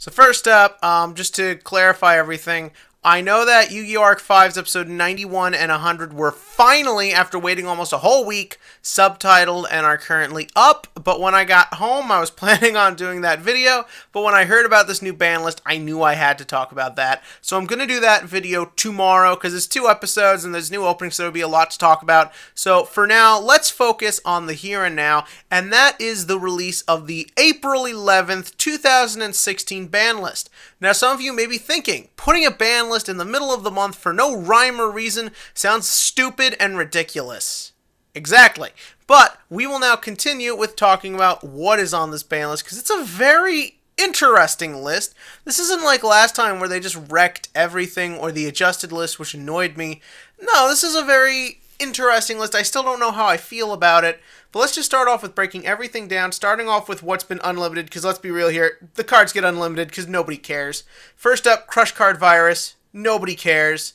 So first up, just to clarify everything, I know that Yu-Gi-Oh! Arc 5's episode 91 and 100 were finally, after waiting almost a whole week, subtitled and are currently up, but when I got home, I was planning on doing that video, but when I heard about this new ban list, I knew I had to talk about that. So I'm going to do that video tomorrow, because it's 2 episodes and there's new openings, so there'll be a lot to talk about. So for now, let's focus on the here and now, and that is the release of the April 11th, 2016 ban list. Now, some of you may be thinking, putting a ban list in the middle of the month for no rhyme or reason sounds stupid and ridiculous. Exactly. But we will now continue with talking about what is on this ban list, because it's a very interesting list. This isn't like last time where they just wrecked everything, or the adjusted list, which annoyed me. No, this is a very interesting list. I still don't know how I feel about it, but let's just start off with breaking everything down, starting off with what's been unlimited, because let's be real here, the cards get unlimited because nobody cares. First up, Crush Card Virus, nobody cares.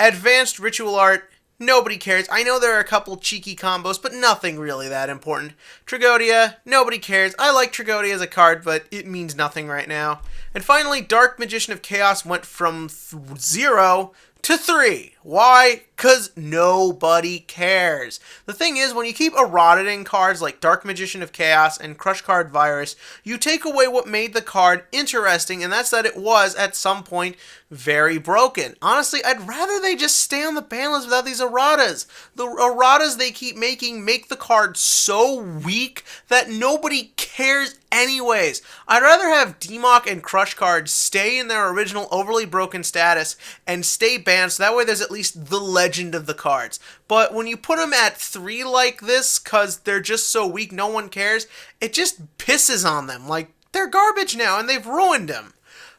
Advanced Ritual Art, nobody cares. I know there are a couple cheeky combos, but nothing really that important. TRAGOEDIA, nobody cares. I like TRAGOEDIA as a card, but it means nothing right now. And finally, Dark Magician of Chaos went from 0 to 3. Why? Because nobody cares. The thing is, when you keep eroding cards like Dark Magician of Chaos and Crush Card Virus, you take away what made the card interesting, and that's that it was, at some point, very broken. Honestly, I'd rather they just stay on the ban list without these erratas. The erratas they keep making make the card so weak that nobody cares anyways. I'd rather have DMOC and Crush cards stay in their original overly broken status and stay banned, so that way there's at least the legend of the cards. But when you put them at 3 like this, because they're just so weak no one cares, it just pisses on them. Like, they're garbage now, and they've ruined them.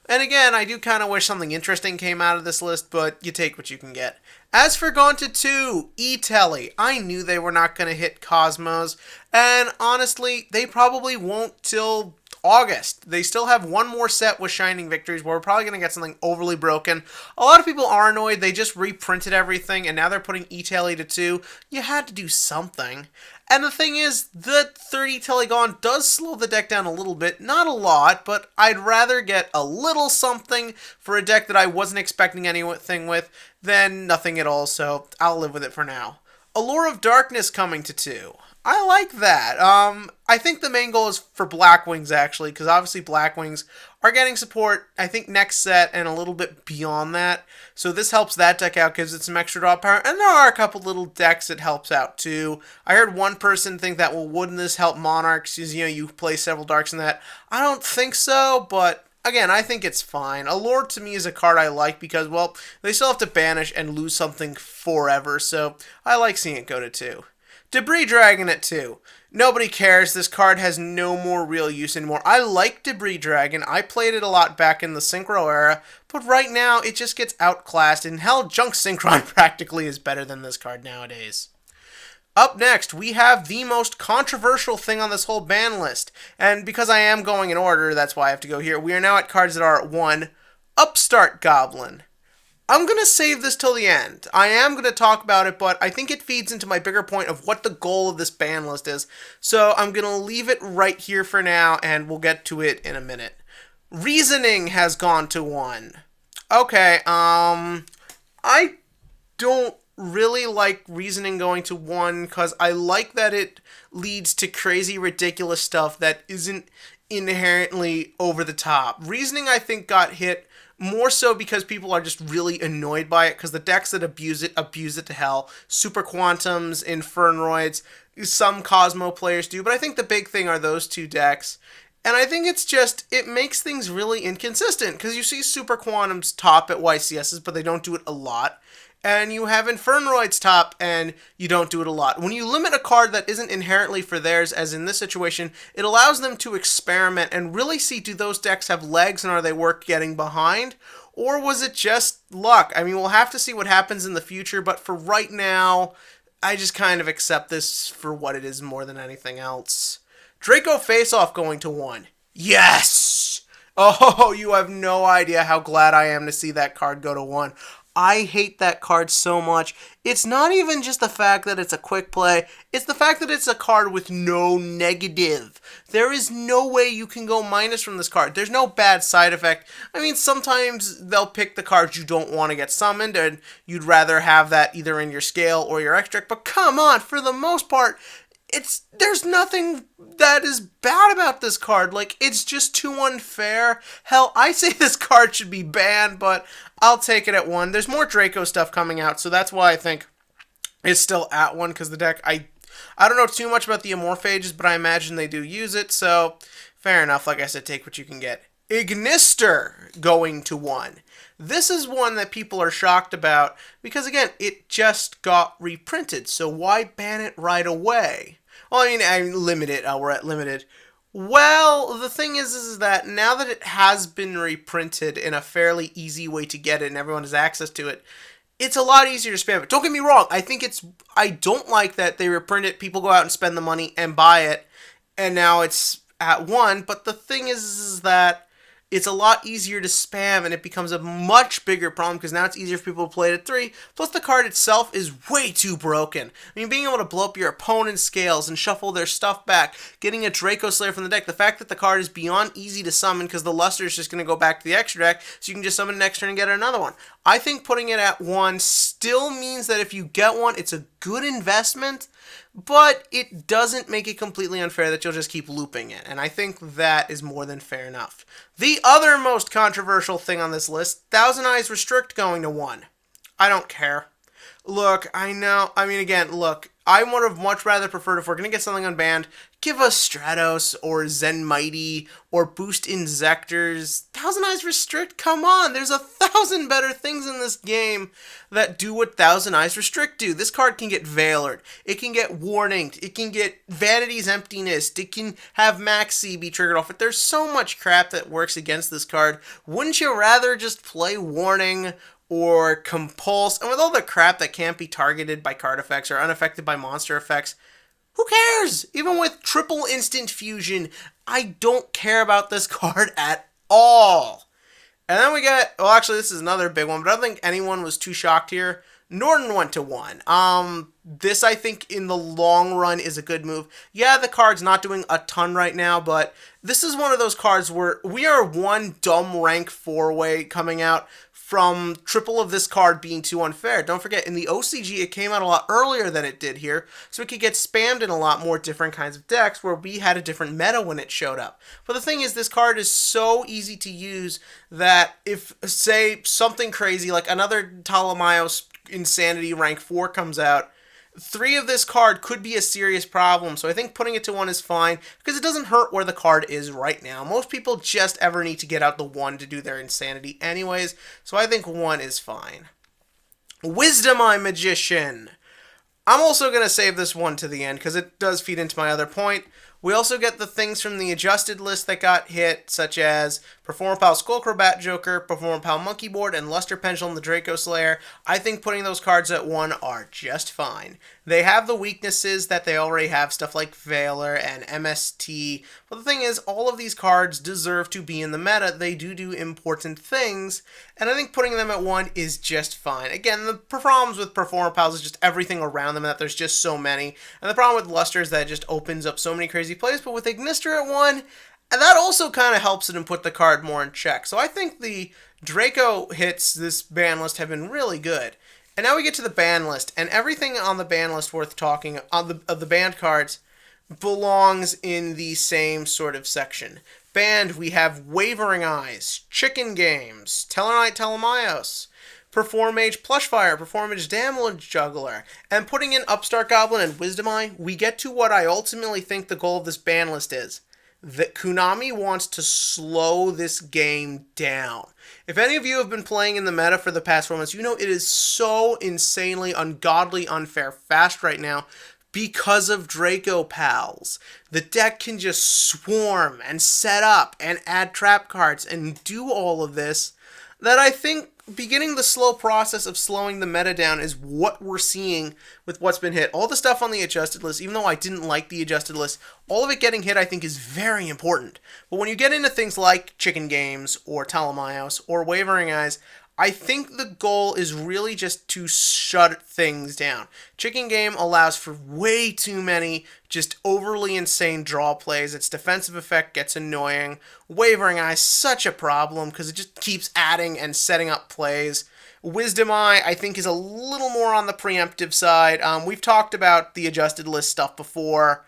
And again, I do kind of wish something interesting came out of this list, but you take what you can get. As for Gauntlet 2, E-Telly, I knew they were not going to hit Cosmos, and honestly, they probably won't till August. They still have one more set with Shining Victories where we're probably going to get something overly broken. A lot of people are annoyed. They just reprinted everything, and now they're putting E-Telly to 2. You had to do something. And the thing is, the 30 Telegon does slow the deck down a little bit. Not a lot, but I'd rather get a little something for a deck that I wasn't expecting anything with than nothing at all, so I'll live with it for now. Allure of Darkness coming to 2. I like that. I think the main goal is for Blackwings, actually, because obviously Blackwings are getting support, I think, next set and a little bit beyond that. So this helps that deck out, gives it some extra draw power, and there are a couple little decks it helps out, too. I heard one person think that, well, wouldn't this help Monarchs, because, you know, you play several Darks in that. I don't think so, but again, I think it's fine. Allure, to me, is a card I like because, well, they still have to banish and lose something forever, so I like seeing it go to 2. Debris Dragon at 2. Nobody cares. This card has no more real use anymore. I like Debris Dragon. I played it a lot back in the Synchro era, but right now it just gets outclassed, and hell, Junk Synchron practically is better than this card nowadays. Up next, we have the most controversial thing on this whole ban list, and because I am going in order, that's why I have to go here. We are now at cards that are at 1, Upstart Goblin. I'm going to save this till the end. I am going to talk about it, but I think it feeds into my bigger point of what the goal of this ban list is. So I'm going to leave it right here for now, and we'll get to it in a minute. Reasoning has gone to 1. Okay, I don't really like Reasoning going to 1, because I like that it leads to crazy, ridiculous stuff that isn't inherently over the top. Reasoning, I think, got hit more so because people are just really annoyed by it, because the decks that abuse it to hell. Super Quantums, Infernoids, some Cosmo players do, but I think the big thing are those 2 decks. And I think it's just, it makes things really inconsistent, because you see Super Quantums top at YCSs, but they don't do it a lot. And you have Infernoids top, and you don't do it a lot. When you limit a card that isn't inherently for theirs, as in this situation, it allows them to experiment and really see, do those decks have legs, and are they worth getting behind? Or was it just luck? I mean, we'll have to see what happens in the future, but for right now, I just kind of accept this for what it is more than anything else. Draco Face-Off going to 1. Yes! Oh, you have no idea how glad I am to see that card go to 1. I hate that card so much. It's not even just the fact that it's a quick play, it's the fact that it's a card with no negative. There is no way you can go minus from this card. There's no bad side effect. I mean, sometimes they'll pick the cards you don't want to get summoned, and you'd rather have that either in your scale or your extract, but come on, for the most part, there's nothing that is bad about this card. Like, it's just too unfair. Hell, I say this card should be banned, but I'll take it at 1. There's more Draco stuff coming out, so that's why I think it's still at 1, because the deck, I don't know too much about the Amorphages, but I imagine they do use it, so fair enough. Like I said, take what you can get. Ignister going to 1. This is one that people are shocked about because, again, it just got reprinted, so why ban it right away? Well, I mean limited. We're at limited. Well, the thing is that now that it has been reprinted in a fairly easy way to get it and everyone has access to it, it's a lot easier to spam it. Don't get me wrong. I don't like that they reprint it, people go out and spend the money and buy it, and now it's at 1, but the thing is that it's a lot easier to spam, and it becomes a much bigger problem because now it's easier for people to play it at 3. Plus, the card itself is way too broken. I mean, being able to blow up your opponent's scales and shuffle their stuff back, getting a Draco Slayer from the deck, the fact that the card is beyond easy to summon because the luster is just going to go back to the extra deck, so you can just summon it next turn and get another one. I think putting it at 1 still means that if you get one, it's a good investment, but it doesn't make it completely unfair that you'll just keep looping it, and I think that is more than fair enough. The other most controversial thing on this list, Thousand Eyes Restrict going to 1. I don't care. Look, I know, I mean, again, look, I would have much rather preferred, if we're going to get something unbanned, give us Stratos or Zen Mighty or Boost Inzectors. Thousand Eyes Restrict, come on, there's 1,000 better things in this game that do what Thousand Eyes Restrict do. This card can get Veilered, it can get Warninged, it can get Vanity's Emptiness, it can have Maxi be triggered off it. There's so much crap that works against this card. Wouldn't you rather just play Warning or Compulse? And with all the crap that can't be targeted by card effects or unaffected by monster effects, who cares? Even with triple instant fusion, I don't care about this card at all. And then we get, well, actually, this is another big one, but I don't think anyone was too shocked here. Norden went to 1. This, I think, in the long run is a good move. Yeah, the card's not doing a ton right now, but this is one of those cards where we are one dumb rank 4-way coming out from triple of this card being too unfair. Don't forget, in the OCG, it came out a lot earlier than it did here, so it could get spammed in a lot more different kinds of decks where we had a different meta when it showed up. But the thing is, this card is so easy to use that if, say, something crazy like another Ptolemaeus Insanity rank 4 comes out, 3 of this card could be a serious problem, so I think putting it to 1 is fine, because it doesn't hurt where the card is right now. Most people just ever need to get out the 1 to do their insanity anyways, so I think 1 is fine. Wisdom Eye Magician. I'm also going to save this one to the end, because it does feed into my other point. We also get the things from the adjusted list that got hit, such as Performapal Skullcrobat Joker, Performapal Monkey Board, and Luster Pendulum the Draco Slayer. I think putting those cards at 1 are just fine. They have the weaknesses that they already have, stuff like Veiler and MST, but the thing is, all of these cards deserve to be in the meta. They do important things, and I think putting them at 1 is just fine. Again, the problems with Performapals is just everything around them, that there's just so many, and the problem with Luster is that it just opens up so many crazy plays, but with Ignister at 1, and that also kind of helps it and put the card more in check. So I think the Draco hits this ban list have been really good. And now we get to the ban list, and everything on the ban list worth talking of the banned cards belongs in the same sort of section. Banned, we have Wavering Eyes, Chicken Games, Tellarknight Telemaeus, Performage Plushfire, Performage Damage Juggler, and putting in Upstart Goblin and Wisdom Eye, we get to what I ultimately think the goal of this ban list is. That Konami wants to slow this game down. If any of you have been playing in the meta for the past 4 months, you know it is so insanely, ungodly, unfair fast right now because of Draco Pals. The deck can just swarm and set up and add trap cards and do all of this, that I think beginning the slow process of slowing the meta down is what we're seeing with what's been hit. All the stuff on the adjusted list, even though I didn't like the adjusted list, all of it getting hit I think is very important. But when you get into things like Chicken Games or Telemaeus or Wavering Eyes, I think the goal is really just to shut things down. Chicken Game allows for way too many just overly insane draw plays. Its defensive effect gets annoying. Wavering Eye is such a problem because it just keeps adding and setting up plays. Wisdom Eye, I think, is a little more on the preemptive side. We've talked about the adjusted list stuff before.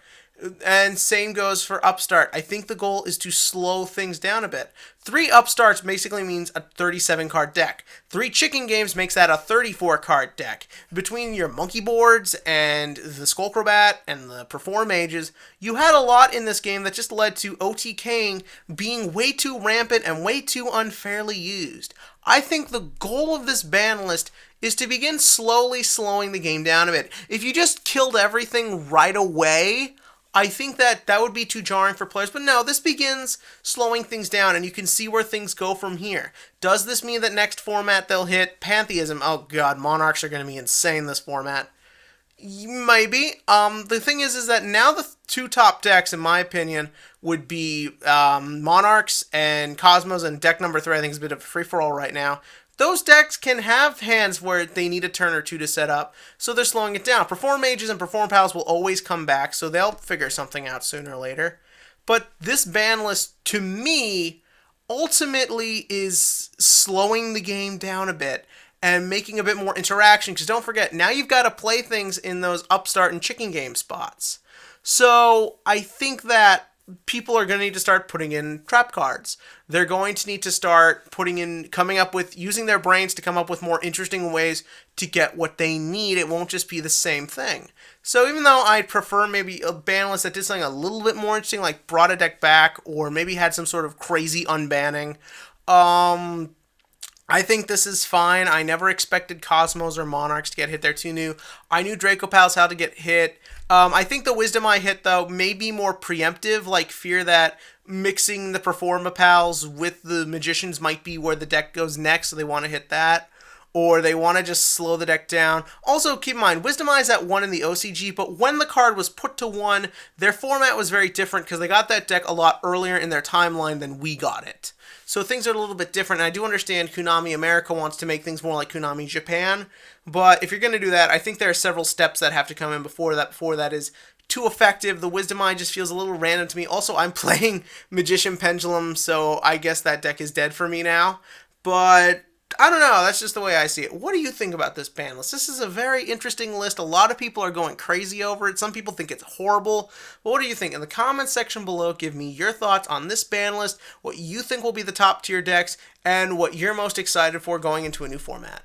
And same goes for Upstart. I think the goal is to slow things down a bit. 3 Upstarts basically means a 37-card deck. 3 Chicken Games makes that a 34-card deck. Between your Monkey Boards and the Skullcrobat and the Perform Mages, you had a lot in this game that just led to OTKing being way too rampant and way too unfairly used. I think the goal of this ban list is to begin slowly slowing the game down a bit. If you just killed everything right away, I think that would be too jarring for players. But no, this begins slowing things down, and you can see where things go from here. Does this mean that next format they'll hit Pantheism? Oh god, Monarchs are going to be insane this format. Maybe. The thing is that now the 2 top decks, in my opinion, would be Monarchs and Cosmos, and deck number 3 I think is a bit of a free-for-all right now. Those decks can have hands where they need a turn or 2 to set up, so they're slowing it down. Perform Mages and Perform Pals will always come back, so they'll figure something out sooner or later. But this ban list, to me, ultimately is slowing the game down a bit and making a bit more interaction, because don't forget, now you've got to play things in those Upstart and Chicken Game spots. So I think that people are going to need to start putting in trap cards. They're going to need to start using their brains to come up with more interesting ways to get what they need. It won't just be the same thing. So even though I'd prefer maybe a ban list that did something a little bit more interesting, like brought a deck back, or maybe had some sort of crazy unbanning, I think this is fine. I never expected Cosmos or Monarchs to get hit. They're too new. I knew Draco Pals how to get hit. I think the Wisdom Eye hit, though, may be more preemptive, like fear that mixing the Performa Pals with the Magicians might be where the deck goes next, so they want to hit that. Or they want to just slow the deck down. Also, keep in mind, Wisdom Eye is at 1 in the OCG, but when the card was put to 1, their format was very different because they got that deck a lot earlier in their timeline than we got it. So things are a little bit different. And I do understand Konami America wants to make things more like Konami Japan, but if you're going to do that, I think there are several steps that have to come in before that is too effective. The Wisdom Eye just feels a little random to me. Also, I'm playing Magician Pendulum, so I guess that deck is dead for me now. But I don't know, that's just the way I see it. What do you think about this ban list? This is a very interesting list. A lot of people are going crazy over it. Some people think it's horrible. But what do you think? In the comments section below, give me your thoughts on this ban list, what you think will be the top tier decks, and what you're most excited for going into a new format.